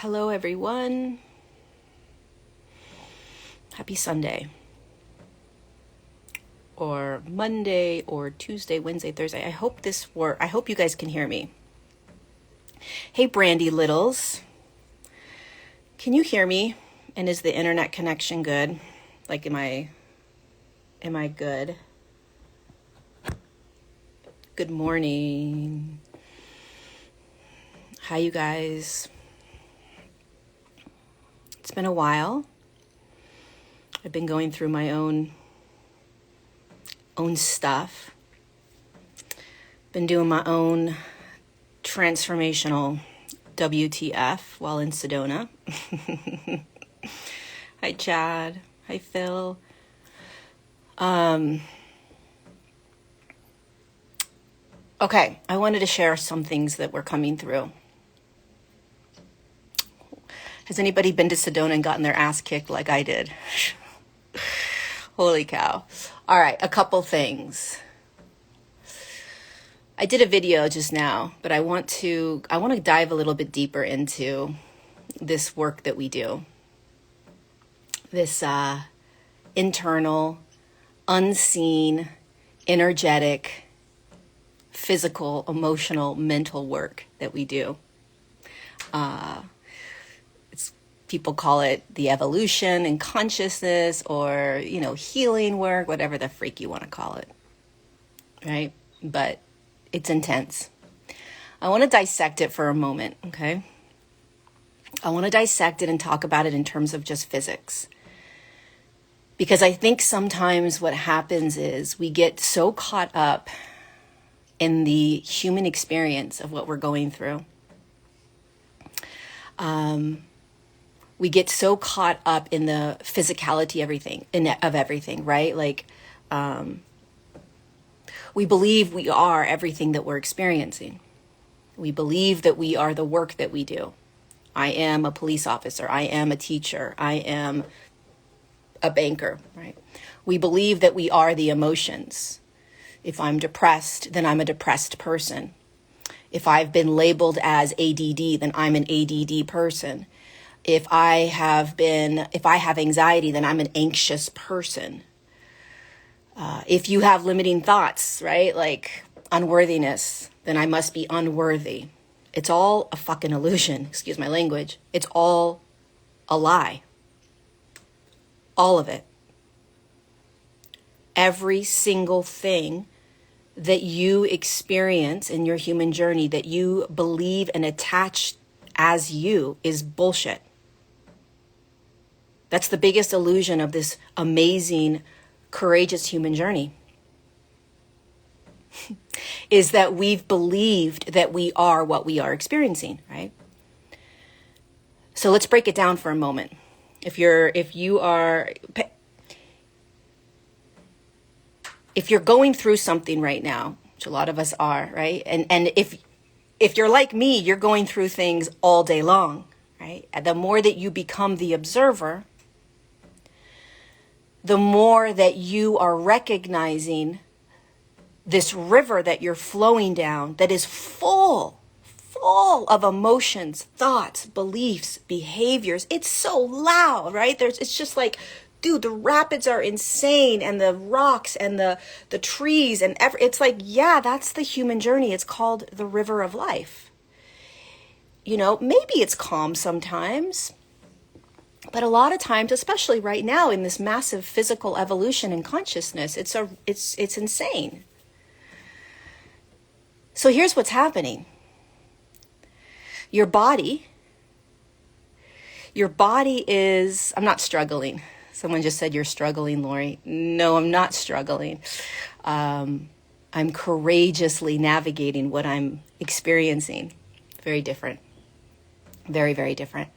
Hello, everyone. Happy Sunday. Or Monday, or Tuesday, Wednesday, Thursday. I hope you guys can hear me. Hey, Brandy Littles. Can you hear me? And is the internet connection good? Like, am I good? Good morning. Hi, you guys. It's been a while. I've been going through my own stuff. Been doing my own transformational WTF while in Sedona. Hi, Chad. Hi, Phil. Okay, I wanted to share some things that were coming through. Has anybody been to Sedona and gotten their ass kicked like I did? Holy cow. All right, a couple things. I did a video just now, but I want to dive a little bit deeper into this work that we do. This internal, unseen, energetic, physical, emotional, mental work that we do. People call it the evolution and consciousness, or, healing work, whatever the freak you want to call it, right? But it's intense. I want to dissect it for a moment, okay? I want to dissect it and talk about it in terms of just physics. Because I think sometimes what happens is we get so caught up in the human experience of what we're going through. We get so caught up in the physicality of everything, right? Like, we believe we are everything that we're experiencing. We believe that we are the work that we do. I am a police officer. I am a teacher. I am a banker, right? We believe that we are the emotions. If I'm depressed, then I'm a depressed person. If I've been labeled as ADD, then I'm an ADD person. If I have anxiety, then I'm an anxious person. If you have limiting thoughts, right? Like unworthiness, then I must be unworthy. It's all a fucking illusion. Excuse my language. It's all a lie. All of it. Every single thing that you experience in your human journey that you believe and attach as you is bullshit. That's the biggest illusion of this amazing, courageous human journey. Is that we've believed that we are what we are experiencing, right? So let's break it down for a moment. If you're going through something right now, which a lot of us are, right? And if you're like me, you're going through things all day long, right? And the more that you become the observer, the more that you are recognizing this river that you're flowing down that is full of emotions, thoughts, beliefs, behaviors. It's so loud, right? It's just like, dude, the rapids are insane, and the rocks and the trees and it's like, yeah, that's the human journey. It's called the river of life. Maybe it's calm sometimes, but a lot of times, especially right now in this massive physical evolution and consciousness, it's insane. So here's what's happening. Your body is, I'm not struggling. Someone just said, you're struggling, Lori. No, I'm not struggling. I'm courageously navigating what I'm experiencing. Very different. Very, very different.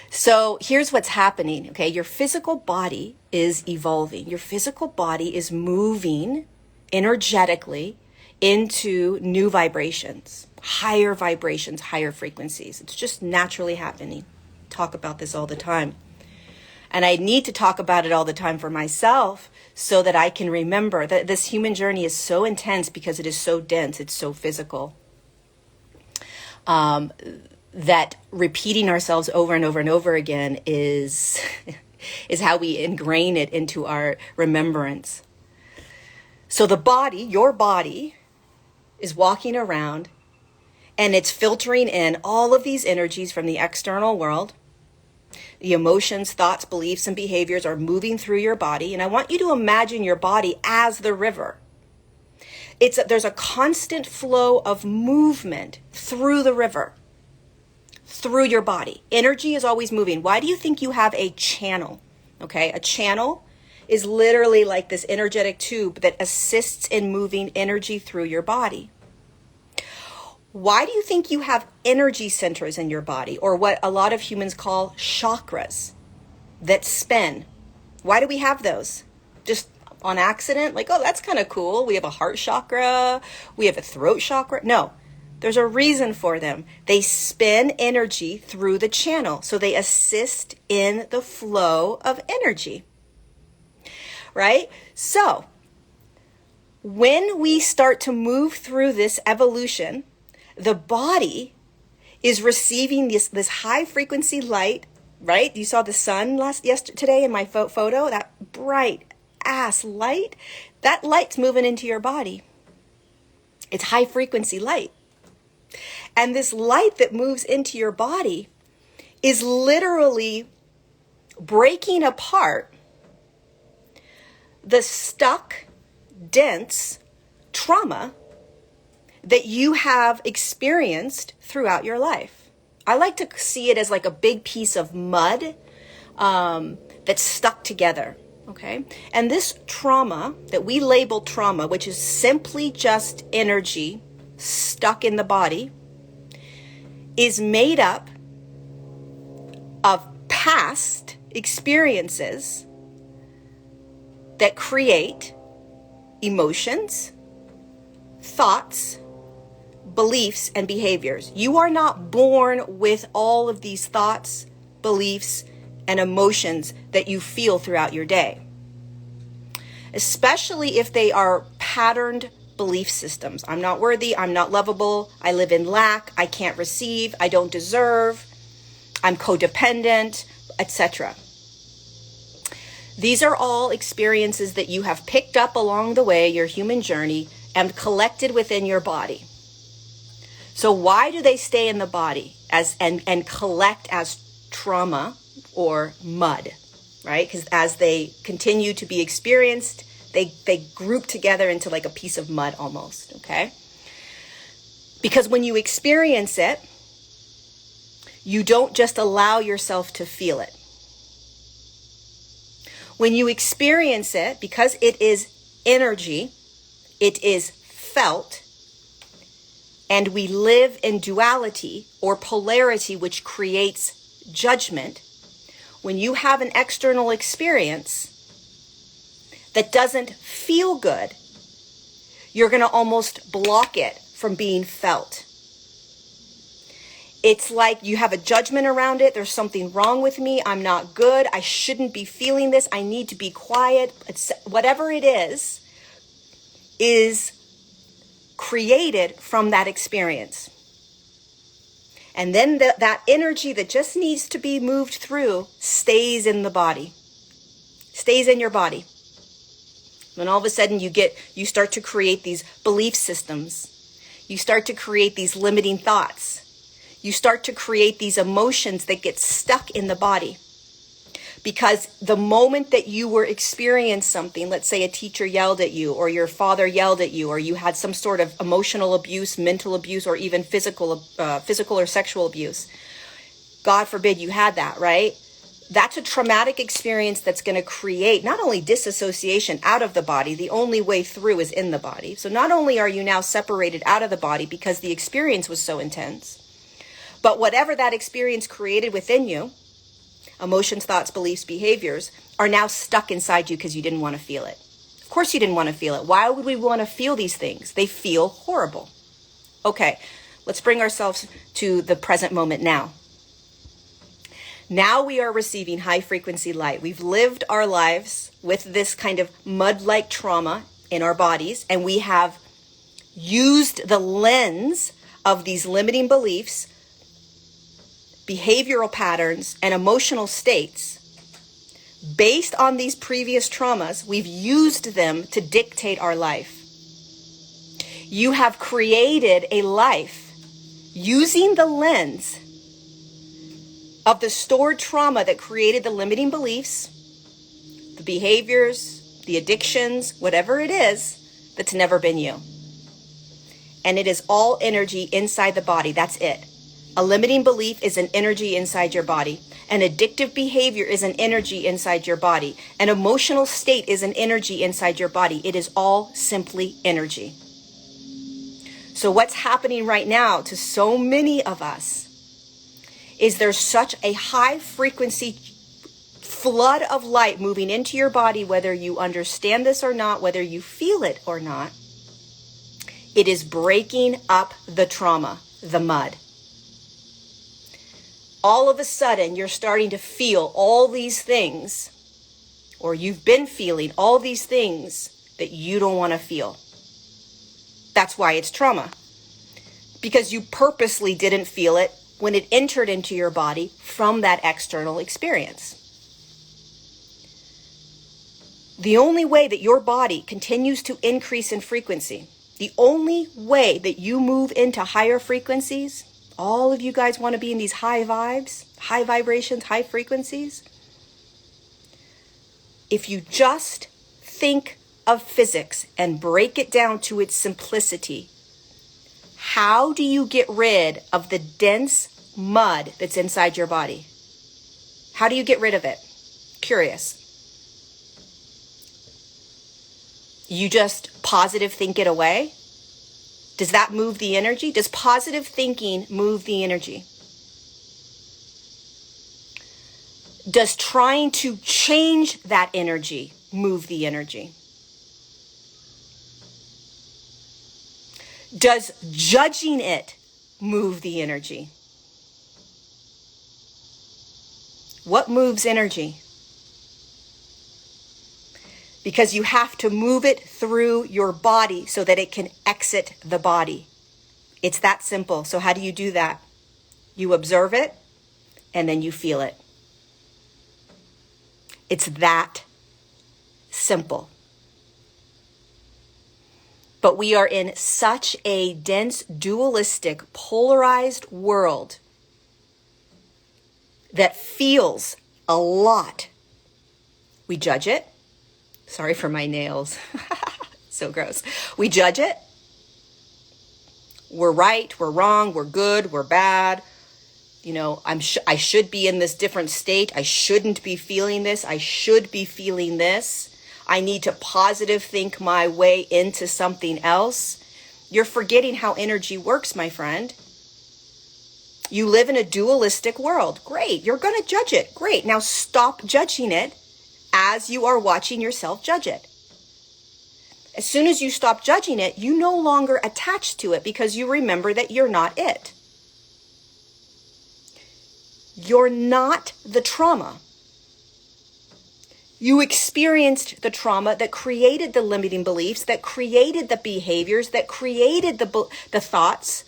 So here's what's happening, okay? Your physical body is evolving. Your physical body is moving energetically into new vibrations, higher frequencies. It's just naturally happening. Talk about this all the time. And I need to talk about it all the time for myself so that I can remember that this human journey is so intense because it is so dense. It's so physical. that repeating ourselves over and over and over again is is how we ingrain it into our remembrance. So the body, your body, is walking around and it's filtering in all of these energies from the external world. The emotions, thoughts, beliefs, and behaviors are moving through your body. And I want you to imagine your body as the river. There's a constant flow of movement through the river, through your body. Energy is always moving. Why do you think you have a channel? Okay, a channel is literally like this energetic tube that assists in moving energy through your body. Why do you think you have energy centers in your body, or what a lot of humans call chakras that spin? Why do we have those? Just on accident? Like, oh, that's kind of cool. We have a heart chakra. We have a throat chakra. No, there's a reason for them. They spin energy through the channel. So they assist in the flow of energy. Right? So when we start to move through this evolution, the body is receiving this high frequency light, right? You saw the sun today in my photo, that bright ass light. That light's moving into your body. It's high frequency light. And this light that moves into your body is literally breaking apart the stuck, dense trauma that you have experienced throughout your life. I like to see it as like a big piece of mud that's stuck together, okay? And this trauma that we label trauma, which is simply just energy stuck in the body, is made up of past experiences that create emotions, thoughts, beliefs, and behaviors. You are not born with all of these thoughts, beliefs, and emotions that you feel throughout your day, especially if they are patterned belief systems. I'm not worthy, I'm not lovable, I live in lack, I can't receive, I don't deserve, I'm codependent, etc. These are all experiences that you have picked up along the way, your human journey, and collected within your body. So why do they stay in the body and collect as trauma or mud, right? Because as they continue to be experienced, they group together into like a piece of mud almost, okay? Because when you experience it, you don't just allow yourself to feel it. When you experience it, because it is energy, it is felt, and we live in duality or polarity, which creates judgment. When you have an external experience that doesn't feel good, you're going to almost block it from being felt. It's like you have a judgment around it. There's something wrong with me. I'm not good. I shouldn't be feeling this. I need to be quiet. Whatever it is created from that experience. And then that energy that just needs to be moved through stays in the body, stays in your body. When all of a sudden you start to create these belief systems, you start to create these limiting thoughts, you start to create these emotions that get stuck in the body. Because the moment that you were experiencing something, let's say a teacher yelled at you, or your father yelled at you, or you had some sort of emotional abuse, mental abuse, or even physical or sexual abuse. God forbid you had that, right? That's a traumatic experience that's going to create not only disassociation out of the body, the only way through is in the body. So not only are you now separated out of the body because the experience was so intense, but whatever that experience created within you, emotions, thoughts, beliefs, behaviors, are now stuck inside you because you didn't want to feel it. Of course you didn't want to feel it. Why would we want to feel these things? They feel horrible. Okay, let's bring ourselves to the present moment now. Now we are receiving high frequency light. We've lived our lives with this kind of mud-like trauma in our bodies, and we have used the lens of these limiting beliefs behavioral patterns, and emotional states based on these previous traumas. We've used them to dictate our life. You have created a life using the lens of the stored trauma that created the limiting beliefs, the behaviors, the addictions, whatever it is that's never been you. And it is all energy inside the body. That's it. A limiting belief is an energy inside your body. An addictive behavior is an energy inside your body. An emotional state is an energy inside your body. It is all simply energy. So what's happening right now to so many of us is there's such a high frequency flood of light moving into your body, whether you understand this or not, whether you feel it or not. It is breaking up the trauma, the mud. All of a sudden, you're starting to feel all these things, or you've been feeling all these things that you don't want to feel. That's why it's trauma. Because you purposely didn't feel it when it entered into your body from that external experience. The only way that your body continues to increase in frequency, the only way that you move into higher frequencies, all of you guys want to be in these high vibes, high vibrations, high frequencies. If you just think of physics and break it down to its simplicity, how do you get rid of the dense mud that's inside your body? How do you get rid of it? Curious. You just positive think it away? Does that move the energy? Does positive thinking move the energy? Does trying to change that energy move the energy? Does judging it move the energy? What moves energy? Because you have to move it through your body so that it can exit the body. It's that simple. So how do you do that? You observe it and then you feel it. It's that simple. But we are in such a dense, dualistic, polarized world that feels a lot. We judge it. Sorry for my nails. So gross. We judge it. We're right, we're wrong, we're good, we're bad. You know, I should be in this different state. I shouldn't be feeling this. I should be feeling this. I need to positive think my way into something else. You're forgetting how energy works, my friend. You live in a dualistic world. Great. You're going to judge it. Great. Now stop judging it as you are watching yourself judge it. As soon as you stop judging it, you no longer attach to it because you remember that you're not it. You're not the trauma. You experienced the trauma that created the limiting beliefs, that created the behaviors, that created the thoughts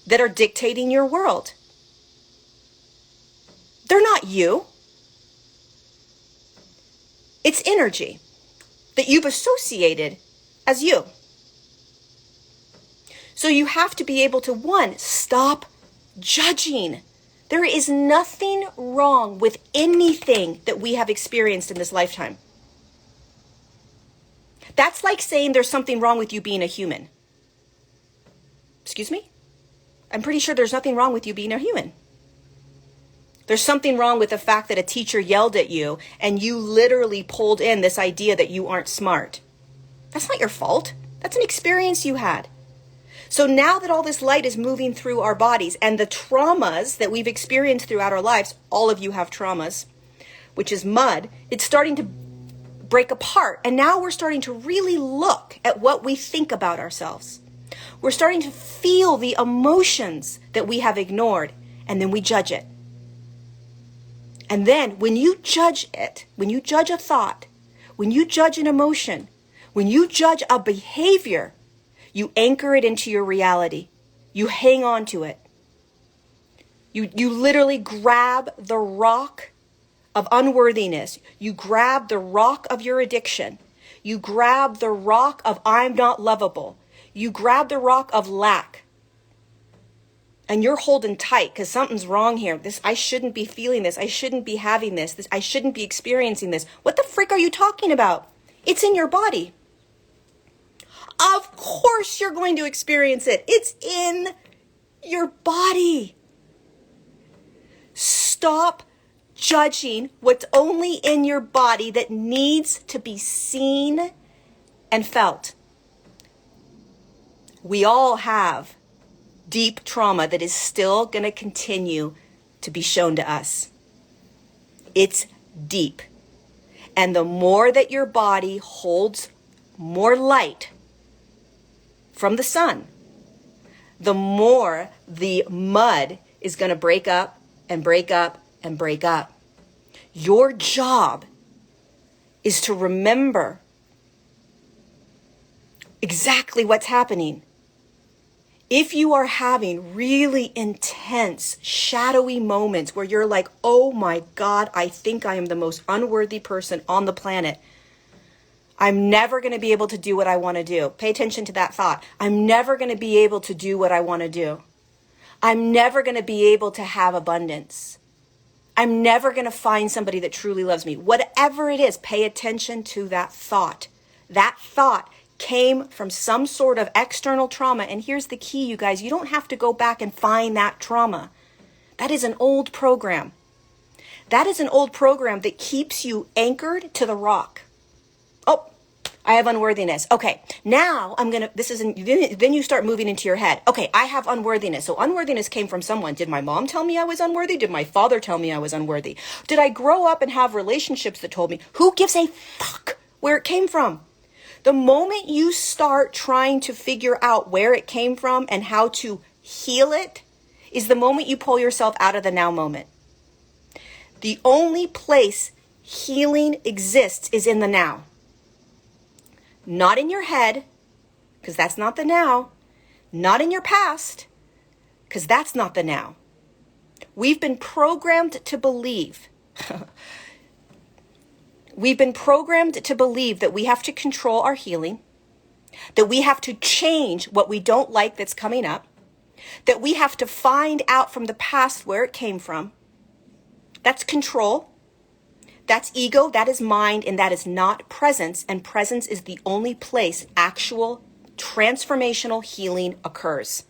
that are dictating your world. They're not you. It's energy that you've associated as you. So you have to be able to, one, stop judging. There is nothing wrong with anything that we have experienced in this lifetime. That's like saying there's something wrong with you being a human. Excuse me? I'm pretty sure there's nothing wrong with you being a human. There's something wrong with the fact that a teacher yelled at you and you literally pulled in this idea that you aren't smart. That's not your fault. That's an experience you had. So now that all this light is moving through our bodies and the traumas that we've experienced throughout our lives, all of you have traumas, which is mud, it's starting to break apart. And now we're starting to really look at what we think about ourselves. We're starting to feel the emotions that we have ignored, and then we judge it. And then when you judge it, when you judge a thought, when you judge an emotion, when you judge a behavior, you anchor it into your reality. You hang on to it. You literally grab the rock of unworthiness. You grab the rock of your addiction. You grab the rock of I'm not lovable. You grab the rock of lack. And you're holding tight because something's wrong here. I shouldn't be feeling this. I shouldn't be having this. I shouldn't be experiencing this. What the frick are you talking about? It's in your body. Of course you're going to experience it. It's in your body. Stop judging what's only in your body that needs to be seen and felt. We all have deep trauma that is still going to continue to be shown to us. It's deep. And the more that your body holds more light from the sun, the more the mud is going to break up and break up and break up. Your job is to remember exactly what's happening. If you are having really intense, shadowy moments where you're like, oh my God, I think I am the most unworthy person on the planet. I'm never going to be able to do what I want to do. Pay attention to that thought. I'm never going to be able to do what I want to do. I'm never going to be able to have abundance. I'm never going to find somebody that truly loves me. Whatever it is, pay attention to that thought. That thought came from some sort of external trauma. And here's the key, you guys. You don't have to go back and find that trauma. That is an old program. That is an old program that keeps you anchored to the rock. Oh, I have unworthiness. Okay, now then you start moving into your head. Okay, I have unworthiness. So unworthiness came from someone. Did my mom tell me I was unworthy? Did my father tell me I was unworthy? Did I grow up and have relationships that told me? Who gives a fuck where it came from? The moment you start trying to figure out where it came from and how to heal it is the moment you pull yourself out of the now moment. The only place healing exists is in the now. Not in your head, because that's not the now. Not in your past, because that's not the now. We've been programmed to believe. We've been programmed to believe that we have to control our healing, that we have to change what we don't like that's coming up, that we have to find out from the past where it came from. That's control. That's ego, that is mind, and that is not presence. And presence is the only place actual transformational healing occurs.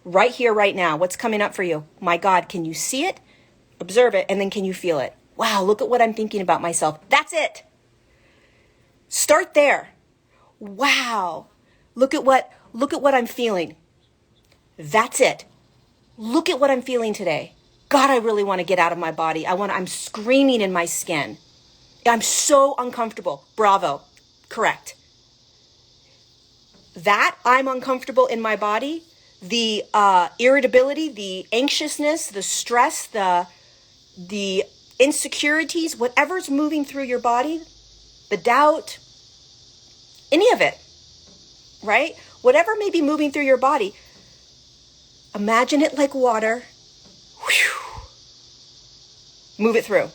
Right here, right now. What's coming up for you? My God, can you see it? Observe it, and then can you feel it? Wow, look at what I'm thinking about myself. That's it. Start there. Wow, look at what I'm feeling. That's it. Look at what I'm feeling today. God, I really want to get out of my body. I'm screaming in my skin. I'm so uncomfortable. Bravo. Correct. That I'm uncomfortable in my body, the irritability, the anxiousness, the stress, the insecurities, whatever's moving through your body, the doubt, any of it, right? Whatever may be moving through your body, imagine it like water. Whew. Move it through.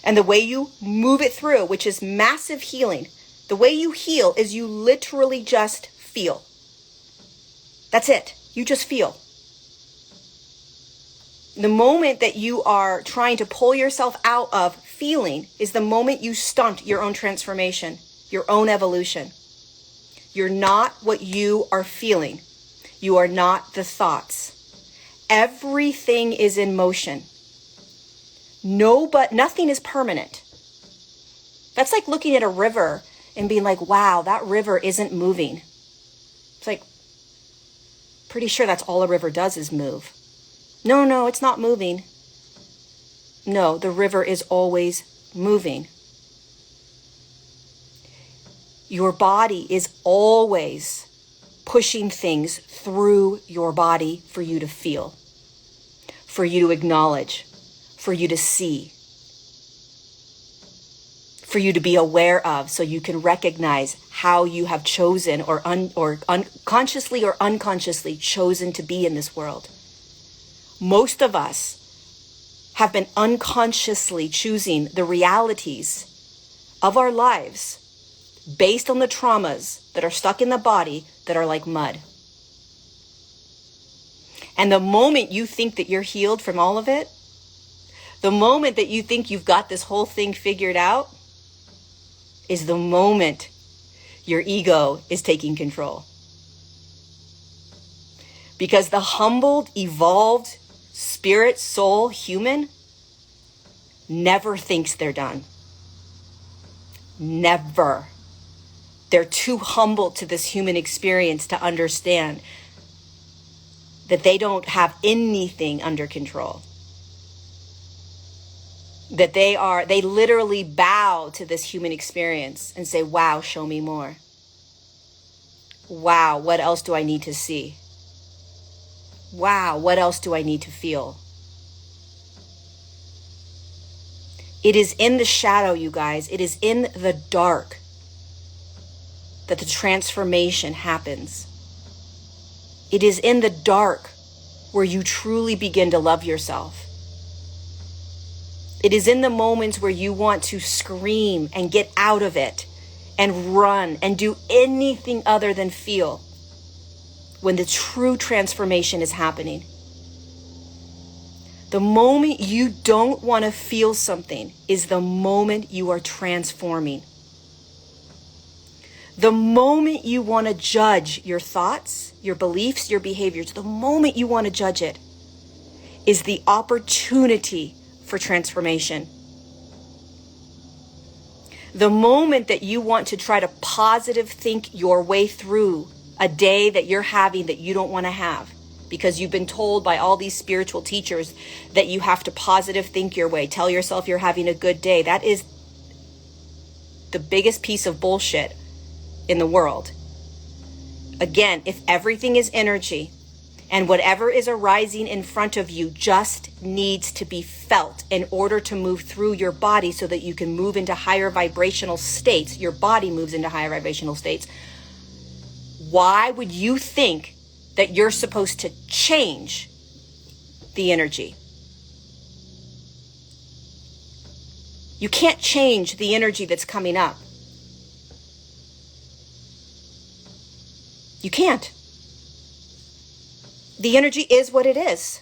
And the way you move it through, which is massive healing, the way you heal is you literally just feel. That's it. You just feel. The moment that you are trying to pull yourself out of feeling is the moment you stunt your own transformation, your own evolution. You're not what you are feeling. You are not the thoughts. Everything is in motion. Nothing is permanent. That's like looking at a river and being like, wow, that river isn't moving. It's like, pretty sure that's all a river does is move. No, it's not moving. No, the river is always moving. Your body is always pushing things through your body for you to feel, for you to acknowledge, for you to see, for you to be aware of, so you can recognize how you have chosen or consciously or unconsciously chosen to be in this world. Most of us have been unconsciously choosing the realities of our lives based on the traumas that are stuck in the body that are like mud. And the moment you think that you're healed from all of it, the moment that you think you've got this whole thing figured out, is the moment your ego is taking control. Because the humbled, evolved, spirit, soul, human never thinks they're done. Never. They're too humble to this human experience to understand that they don't have anything under control. That they literally bow to this human experience and say, wow, show me more. Wow, what else do I need to see? Wow, what else do I need to feel? It is in the shadow, you guys. It is in the dark that the transformation happens. It is in the dark where you truly begin to love yourself. It is in the moments where you want to scream and get out of it and run and do anything other than feel, when the true transformation is happening. The moment you don't want to feel something is the moment you are transforming. The moment you want to judge your thoughts, your beliefs, your behaviors, the moment you want to judge it is the opportunity for transformation. The moment that you want to try to positive think your way through a day that you're having that you don't want to have, because you've been told by all these spiritual teachers that you have to positive think your way, tell yourself you're having a good day. That is the biggest piece of bullshit in the world. Again, if everything is energy and whatever is arising in front of you just needs to be felt in order to move through your body so that you can move into higher vibrational states, your body moves into higher vibrational states, why would you think that you're supposed to change the energy? You can't change the energy that's coming up. You can't. The energy is what it is.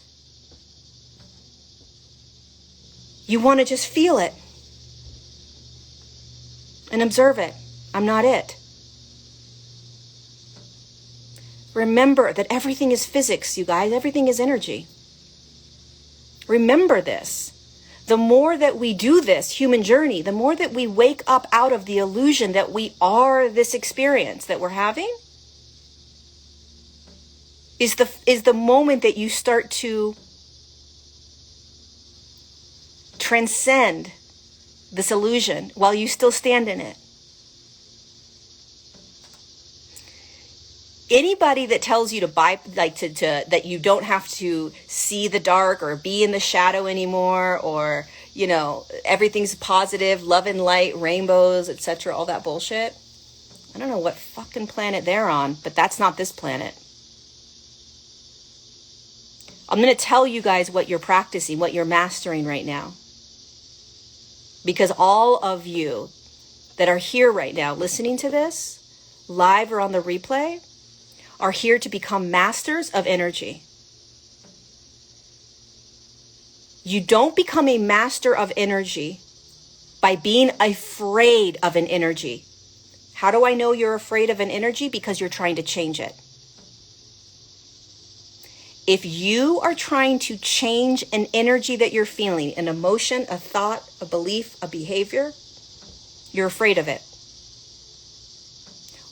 You want to just feel it and observe it. I'm not it. Remember that everything is physics, you guys. Everything is energy. Remember this. The more that we do this human journey, the more that we wake up out of the illusion that we are this experience that we're having, is the moment that you start to transcend this illusion while you still stand in it. Anybody that tells you to that you don't have to see the dark or be in the shadow anymore, or everything's positive, love and light, rainbows, etc., all that bullshit, I don't know what fucking planet they're on, but that's not this planet. I'm going to tell you guys what you're practicing, what you're mastering right now. Because all of you that are here right now listening to this, live or on the replay, are here to become masters of energy. You don't become a master of energy by being afraid of an energy. How do I know you're afraid of an energy? Because you're trying to change it. If you are trying to change an energy that you're feeling, an emotion, a thought, a belief, a behavior, you're afraid of it.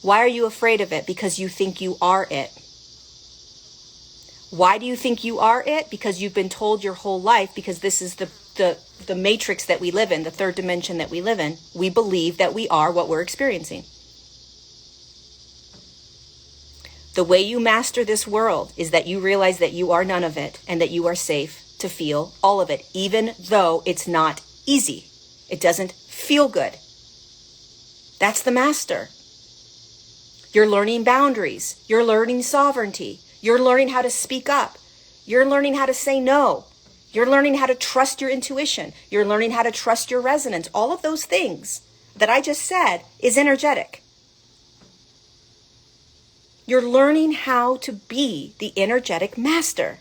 Why are you afraid of it? Because you think you are it. Why do you think you are it? Because you've been told your whole life, because this is the matrix that we live in, the third dimension that we live in. We believe that we are what we're experiencing. The way you master this world is that you realize that you are none of it and that you are safe to feel all of it, even though it's not easy. It doesn't feel good. That's the master. You're learning boundaries. You're learning sovereignty. You're learning how to speak up. You're learning how to say no. You're learning how to trust your intuition. You're learning how to trust your resonance. All of those things that I just said is energetic. You're learning how to be the energetic master.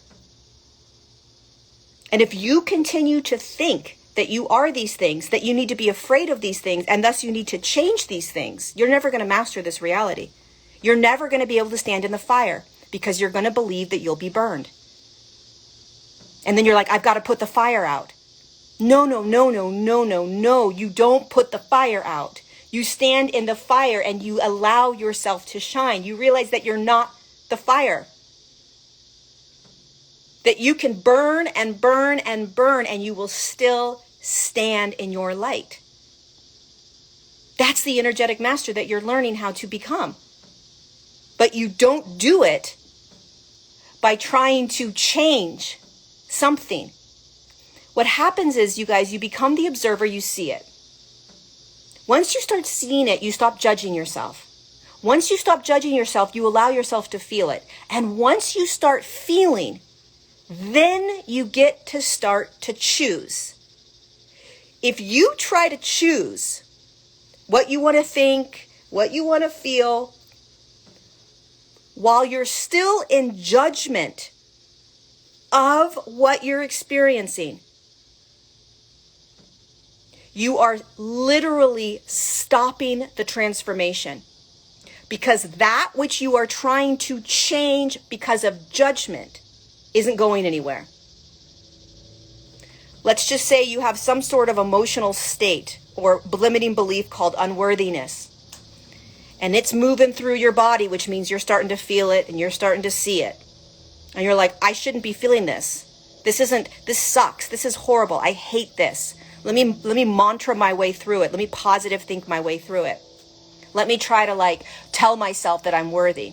And if you continue to think that you are these things, that you need to be afraid of these things, and thus you need to change these things, you're never going to master this reality. You're never going to be able to stand in the fire because you're going to believe that you'll be burned. And then you're like, I've got to put the fire out. No, no, no, no, no, no, no. You don't put the fire out. You stand in the fire and you allow yourself to shine. You realize that you're not the fire. That you can burn and burn and burn and you will still stand in your light. That's the energetic master that you're learning how to become. But you don't do it by trying to change something. What happens is, you guys, you become the observer, you see it. Once you start seeing it, you stop judging yourself. Once you stop judging yourself, you allow yourself to feel it. And once you start feeling, then you get to start to choose. If you try to choose what you want to think, what you want to feel, while you're still in judgment of what you're experiencing, you are literally stopping the transformation, because that which you are trying to change because of judgment isn't going anywhere. Let's just say you have some sort of emotional state or limiting belief called unworthiness. And it's moving through your body, which means you're starting to feel it and you're starting to see it. And you're like, I shouldn't be feeling this. This sucks. This is horrible. I hate this. Let me mantra my way through it. Let me positive think my way through it. Let me try to tell myself that I'm worthy.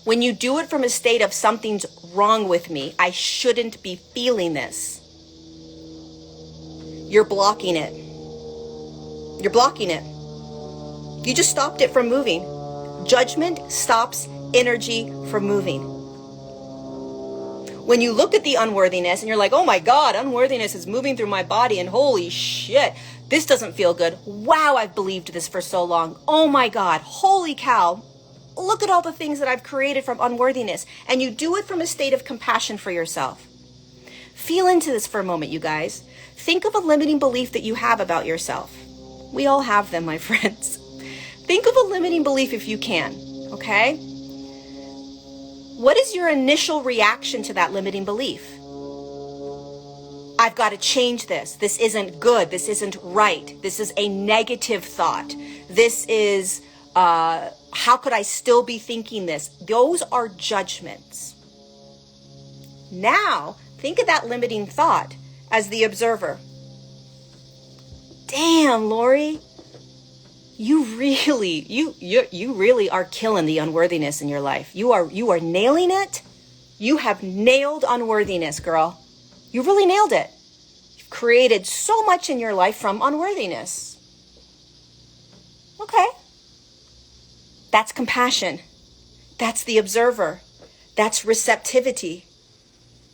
When you do it from a state of something's wrong with me, I shouldn't be feeling this, you're blocking it. You're blocking it. You just stopped it from moving. Judgment stops energy from moving. When you look at the unworthiness and you're like, oh my God, unworthiness is moving through my body and holy shit, this doesn't feel good. Wow, I've believed this for so long. Oh my God, holy cow. Look at all the things that I've created from unworthiness. And you do it from a state of compassion for yourself. Feel into this for a moment, you guys. Think of a limiting belief that you have about yourself. We all have them, my friends. Think of a limiting belief if you can, okay? What is your initial reaction to that limiting belief? I've got to change this. This isn't good. This isn't right. This is a negative thought. This is, how could I still be thinking this? Those are judgments. Now, think of that limiting thought as the observer. Damn, Lori, you really are killing the unworthiness in your life. You are nailing it. You have nailed unworthiness, girl. You really nailed it. You've created so much in your life from unworthiness. Okay. That's compassion. That's the observer. That's receptivity.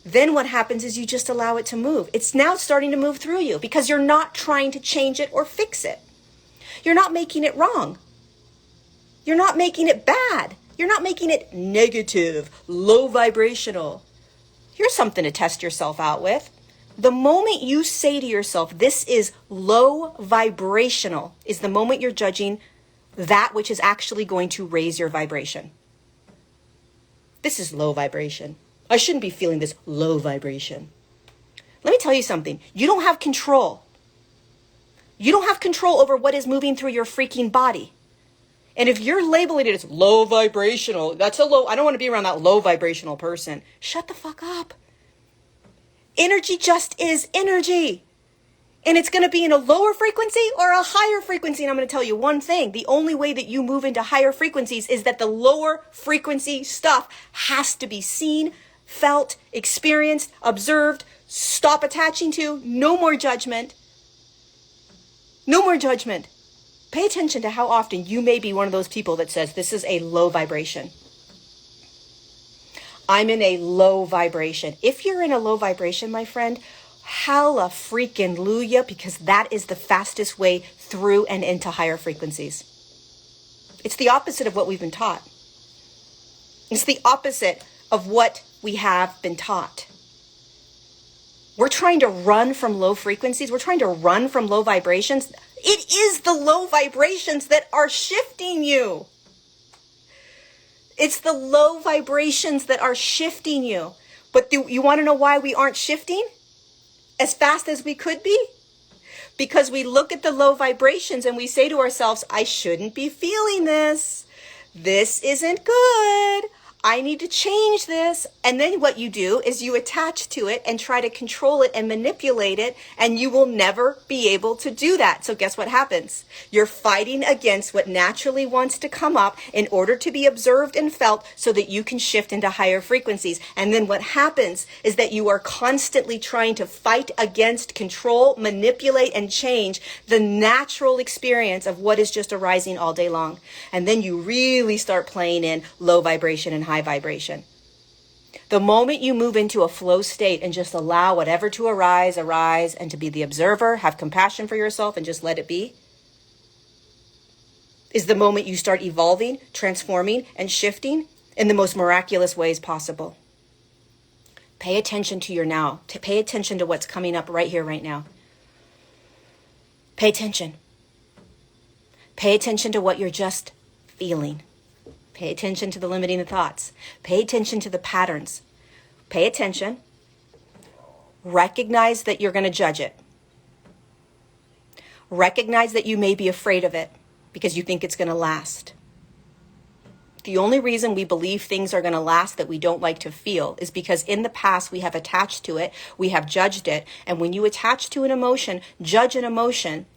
Then what happens is you just allow it to move. It's now starting to move through you because you're not trying to change it or fix it. You're not making it wrong. You're not making it bad. You're not making it negative, low vibrational. Here's something to test yourself out with. The moment you say to yourself, this is low vibrational, is the moment you're judging that which is actually going to raise your vibration. This is low vibration. I shouldn't be feeling this low vibration. Let me tell you something. You don't have control. You don't have control over what is moving through your freaking body. And if you're labeling it as low vibrational, I don't want to be around that low vibrational person. Shut the fuck up. Energy just is energy. And it's going to be in a lower frequency or a higher frequency. And I'm going to tell you one thing. The only way that you move into higher frequencies is that the lower frequency stuff has to be seen, felt, experienced, observed. Stop attaching to. No more judgment. No more judgment. Pay attention to how often you may be one of those people that says this is a low vibration. I'm in a low vibration. If you're in a low vibration, my friend, halla freaking luya, because that is the fastest way through and into higher frequencies. It's the opposite of what we've been taught. It's the opposite of what we have been taught. We're trying to run from low frequencies. We're trying to run from low vibrations. It is the low vibrations that are shifting you. It's the low vibrations that are shifting you. But you want to know why we aren't shifting as fast as we could be? Because we look at the low vibrations and we say to ourselves, I shouldn't be feeling this. This isn't good. I need to change this. And then what you do is you attach to it and try to control it and manipulate it, and you will never be able to do that. So guess what happens? You're fighting against what naturally wants to come up in order to be observed and felt so that you can shift into higher frequencies. And then what happens is that you are constantly trying to fight against, control, manipulate, and change the natural experience of what is just arising all day long. And then you really start playing in low vibration and high vibration. The moment you move into a flow state and just allow whatever to arise, and to be the observer, have compassion for yourself and just let it be, is the moment you start evolving, transforming, and shifting in the most miraculous ways possible. Pay attention to your now. Pay attention to what's coming up right here, right now. Pay attention. Pay attention to what you're just feeling. Pay attention to the limiting thoughts. Pay attention to the patterns. Pay attention. Recognize that you're going to judge it. Recognize that you may be afraid of it because you think it's going to last. The only reason we believe things are going to last that we don't like to feel is because in the past we have attached to it, we have judged it, and when you attach to an emotion, judge an emotion,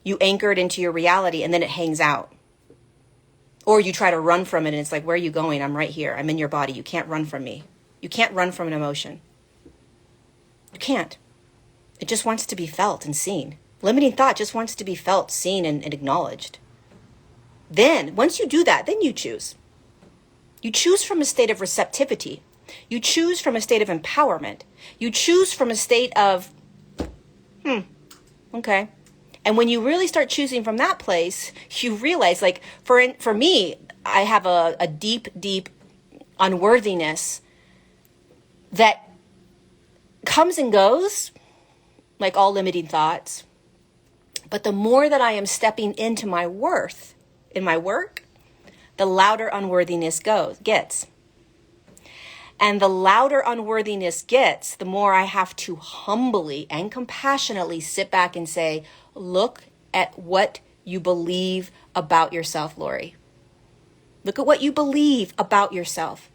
you anchor it into your reality and then it hangs out. Or you try to run from it and it's like, where are you going? I'm right here. I'm in your body. You can't run from me. You can't run from an emotion. You can't. It just wants to be felt and seen. Limiting thought just wants to be felt, seen, and acknowledged. Then, once you do that, then you choose. You choose from a state of receptivity. You choose from a state of empowerment. You choose from a state of, okay. And when you really start choosing from that place, you realize, like, for me, I have a deep, deep unworthiness that comes and goes, like all limiting thoughts. But the more that I am stepping into my worth in my work, the louder unworthiness gets. And the louder unworthiness gets, the more I have to humbly and compassionately sit back and say, look at what you believe about yourself, Lori. Look at what you believe about yourself.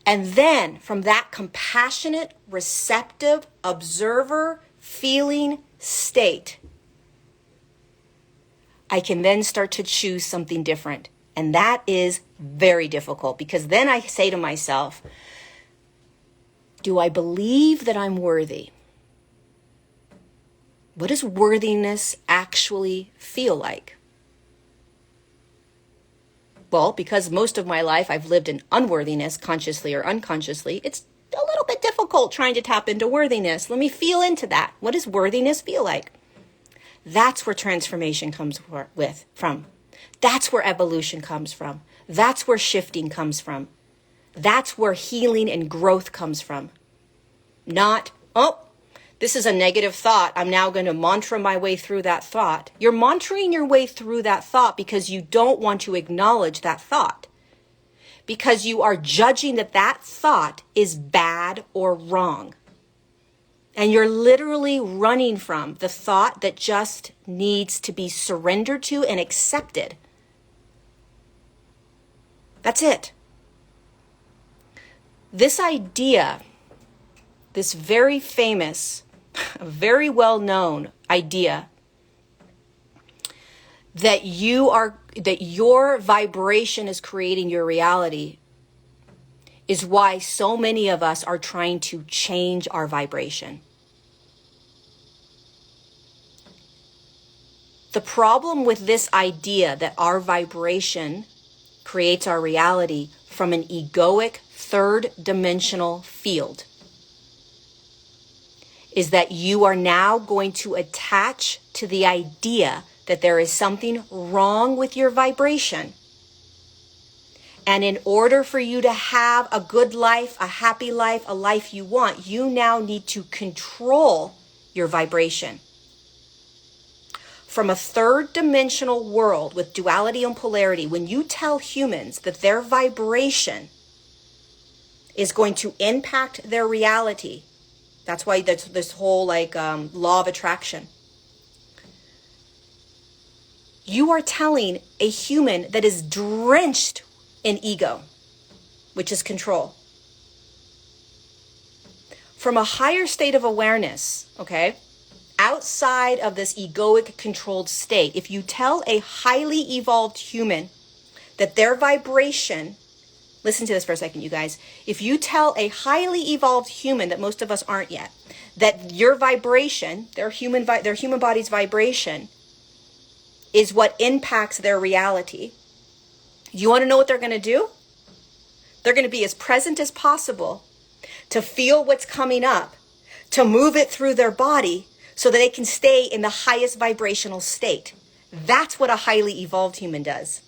And then from that compassionate, receptive, observer, feeling state, I can then start to choose something different. And that is very difficult because then I say to myself, do I believe that I'm worthy? What does worthiness actually feel like? Well, because most of my life I've lived in unworthiness, consciously or unconsciously, it's a little bit difficult trying to tap into worthiness. Let me feel into that. What does worthiness feel like? That's where transformation comes from. That's where evolution comes from. That's where shifting comes from. That's where healing and growth comes from. Not, this is a negative thought. I'm now going to mantra my way through that thought. You're mantraing your way through that thought because you don't want to acknowledge that thought. Because you are judging that thought is bad or wrong. And you're literally running from the thought that just needs to be surrendered to and accepted. That's it. This idea, this very famous, very well-known idea that your vibration is creating your reality is why so many of us are trying to change our vibration. The problem with this idea that our vibration creates our reality from an egoic third dimensional field is that you are now going to attach to the idea that there is something wrong with your vibration. And in order for you to have a good life, a happy life, a life you want, you now need to control your vibration. From a third dimensional world with duality and polarity, when you tell humans that their vibration is going to impact their reality, that's why there's this whole law of attraction. You are telling a human that is drenched in ego, which is control. From a higher state of awareness, okay, outside of this egoic controlled state, if you tell a highly evolved human that their vibration, listen to this for a second, you guys. If you tell a highly evolved human that most of us aren't yet, that your vibration, their human body's vibration, is what impacts their reality, you want to know what they're going to do? They're going to be as present as possible to feel what's coming up, to move it through their body so that they can stay in the highest vibrational state. That's what a highly evolved human does.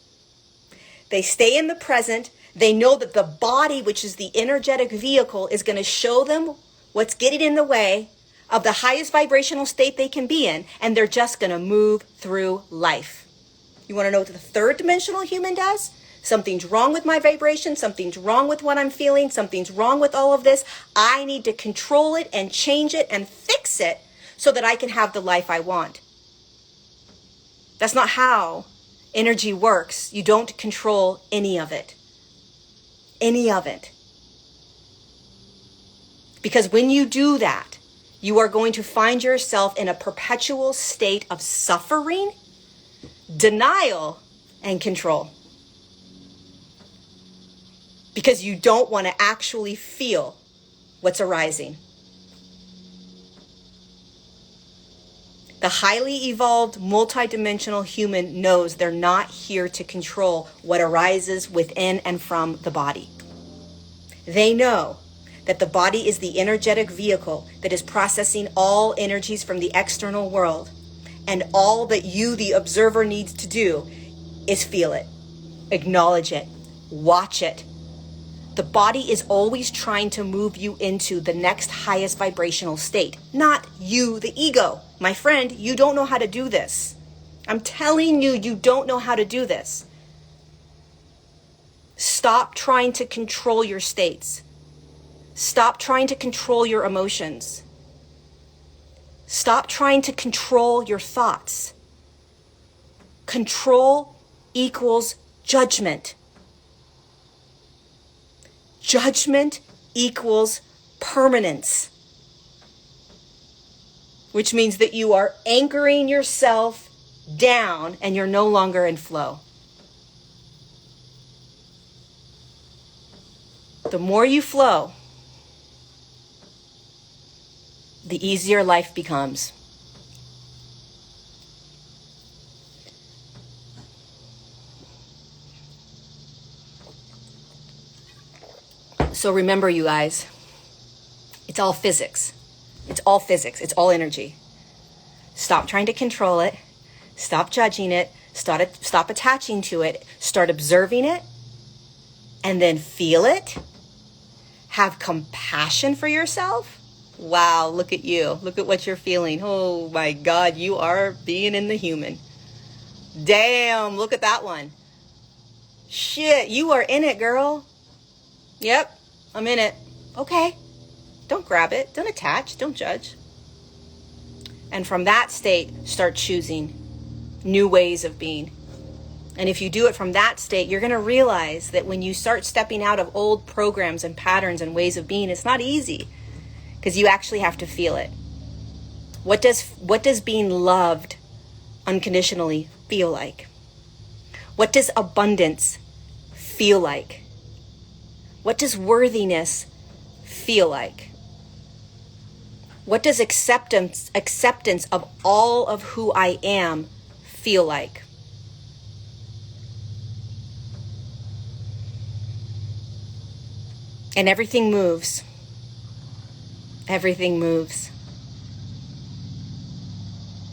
They stay in the present. They know that the body, which is the energetic vehicle, is going to show them what's getting in the way of the highest vibrational state they can be in, and they're just going to move through life. You want to know what the third dimensional human does? Something's wrong with my vibration. Something's wrong with what I'm feeling. Something's wrong with all of this. I need to control it and change it and fix it so that I can have the life I want. That's not how energy works. You don't control any of it. Any of it. Because when you do that, you are going to find yourself in a perpetual state of suffering, denial, and control. Because you don't want to actually feel what's arising. The highly evolved, multidimensional human knows they're not here to control what arises within and from the body. They know that the body is the energetic vehicle that is processing all energies from the external world. And all that you, the observer, needs to do is feel it, acknowledge it, watch it. The body is always trying to move you into the next highest vibrational state, not you, the ego. My friend, you don't know how to do this. I'm telling you, you don't know how to do this. Stop trying to control your states. Stop trying to control your emotions. Stop trying to control your thoughts. Control equals judgment. Judgment equals permanence, which means that you are anchoring yourself down and you're no longer in flow. The more you flow, the easier life becomes. So remember, you guys, it's all physics. It's all physics. It's all energy. Stop trying to control it. Stop judging it. Stop attaching to it. Start observing it. And then feel it. Have compassion for yourself. Wow, look at you. Look at what you're feeling. Oh my God, you are being in the human. Damn, look at that one. Shit, you are in it, girl. Yep, I'm in it. Okay. Don't grab it. Don't attach. Don't judge. And from that state, start choosing new ways of being. And if you do it from that state, you're going to realize that when you start stepping out of old programs and patterns and ways of being, it's not easy because you actually have to feel it. What does being loved unconditionally feel like? What does abundance feel like? What does worthiness feel like? What does acceptance of all of who I am feel like? And everything moves. Everything moves.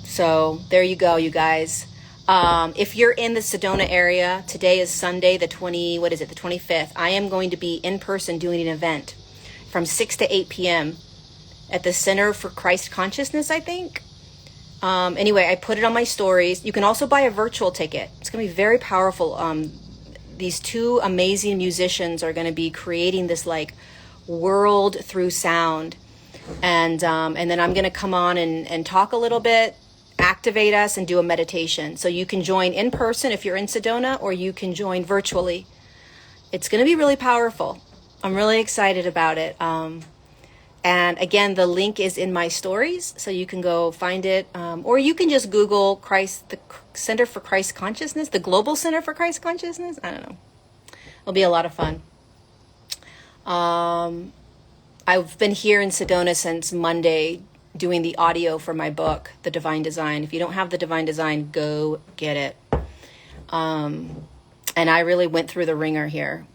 So there you go, you guys. If you're in the Sedona area, today is Sunday, the 25th. I am going to be in person doing an event from 6 to 8 p.m. at the Center for Christ Consciousness, I think. Anyway, I put it on my stories. You can also buy a virtual ticket. It's going to be very powerful. These two amazing musicians are going to be creating this like world through sound. And then I'm going to come on and talk a little bit, activate us, and do a meditation. So you can join in person if you're in Sedona, or you can join virtually. It's going to be really powerful. I'm really excited about it. And again, the link is in my stories, so you can go find it. Or you can just Google the Center for Christ Consciousness, the Global Center for Christ Consciousness. I don't know. It'll be a lot of fun. I've been here in Sedona since Monday doing the audio for my book, The Divine Design. If you don't have The Divine Design, go get it. And I really went through the ringer here.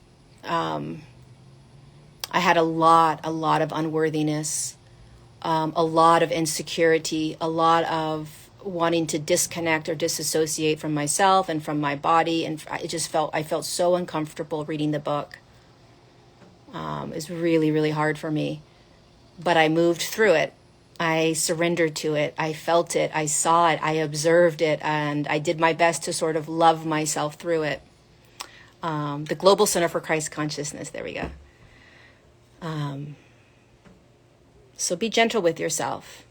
I had a lot of unworthiness, a lot of insecurity, a lot of wanting to disconnect or disassociate from myself and from my body. And I felt so uncomfortable reading the book. It was really, really hard for me, but I moved through it. I surrendered to it. I felt it. I saw it. I observed it. And I did my best to sort of love myself through it. The Global Center for Christ Consciousness. There we go. So be gentle with yourself.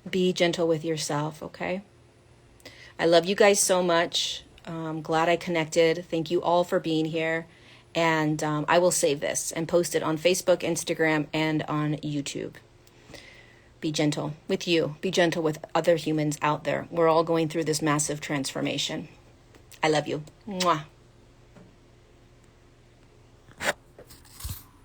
Be gentle with yourself, okay? I love you guys so much. I'm glad I connected. Thank you all for being here. And I will save this and post it on Facebook, Instagram, and on YouTube. Be gentle with you. Be gentle with other humans out there. We're all going through this massive transformation. I love you. Mwah.